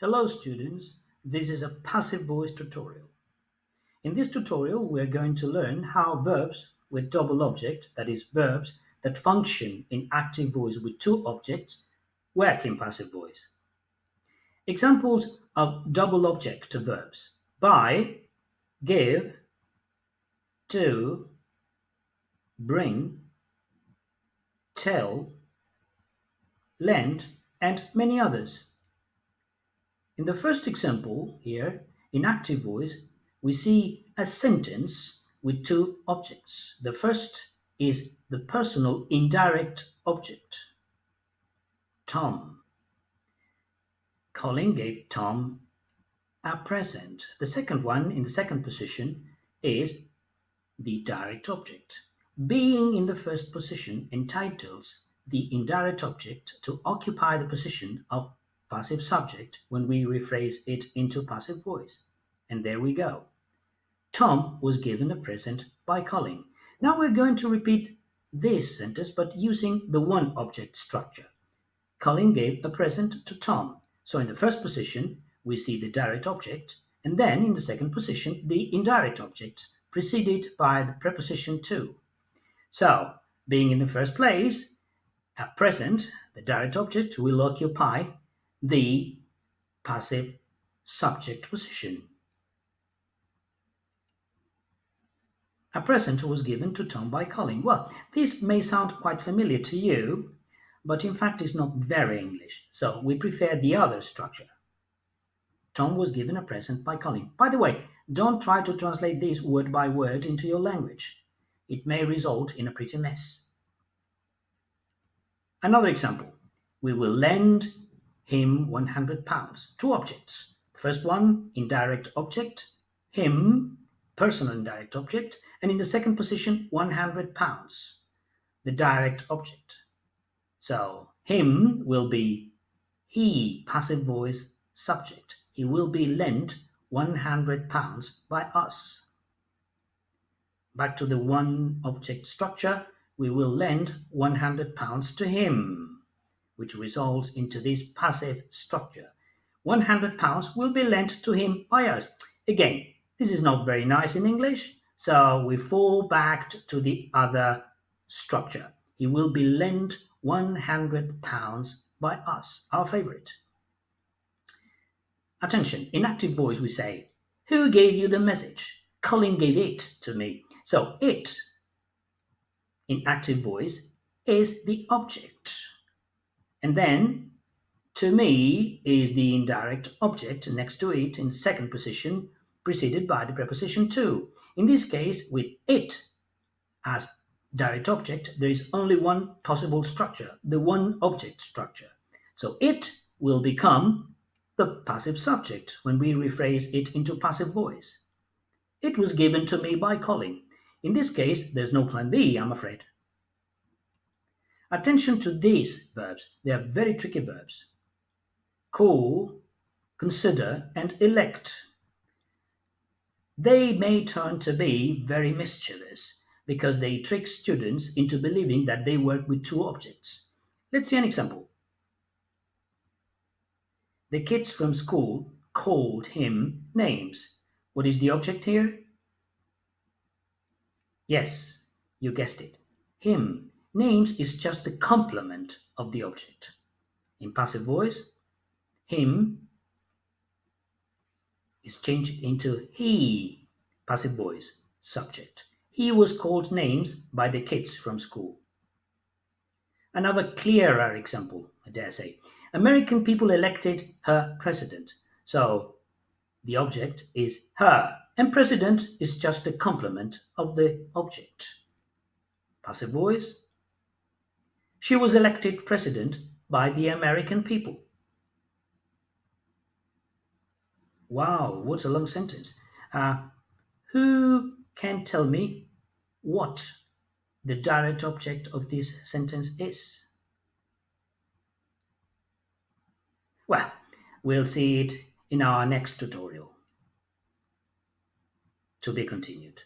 Hello students, this is a passive voice tutorial. In this tutorial we are going to learn how verbs with double object, that is verbs that function in active voice with two objects, work in passive voice. Examples of double object verbs: buy, give, do, bring, tell, lend, and many others. In the first example here, in active voice, we see a sentence with two objects. The first is the personal indirect object, Tom. Colin gave Tom a present. The second one, in the second position, is the direct object. Being in the first position entitles the indirect object to occupy the position of passive subject when we rephrase it into passive voice. And there we go. Tom was given a present by Colin. Now we're going to repeat this sentence but using the one object structure. Colin gave a present to Tom. So in the first position, we see the direct object, and then in the second position, the indirect object, preceded by the preposition to. So, being in the first place, at present, the direct object will occupy the passive subject position. A present was given to Tom by Colin. Well, this may sound quite familiar to you, but in fact it's not very English, so we prefer the other structure. Tom was given a present by Colin. By the way, don't try to translate this word by word into your language. It may result in a pretty mess. Another example. We will lend him £100. Two objects. First one, indirect object. Him, personal indirect object. And in the second position, £100. The direct object. So, him will be he, passive voice subject. He will be lent £100 by us. Back to the one object structure, we will lend £100 to him, which results into this passive structure. £100 will be lent to him by us. Again, this is not very nice in English, so we fall back to the other structure. He will be lent £100 by us, our favorite. Attention, in active voice we say, who gave you the message? Colin gave it to me. So it, in active voice, is the object. And then, to me is the indirect object next to it in second position, preceded by the preposition to. In this case, with it as direct object, there is only one possible structure, the one object structure. So it will become the passive subject when we rephrase it into passive voice. It was given to me by Colin. In this case, there's no plan B, I'm afraid. Attention to these verbs. They are very tricky verbs. Call, consider, and elect. They may turn to be very mischievous because they trick students into believing that they work with two objects. Let's see an example. The kids from school called him names. What is the object here? Yes, you guessed it. Him. Names is just the complement of the object. In passive voice, him is changed into he. Passive voice, subject. He was called names by the kids from school. Another clearer example, I dare say. American people elected her president. So the object is her, and president is just a complement of the object. Passive voice. She was elected president by the American people. Wow, what a long sentence. Who can tell me what the direct object of this sentence is? Well, we'll see it in our next tutorial. To be continued.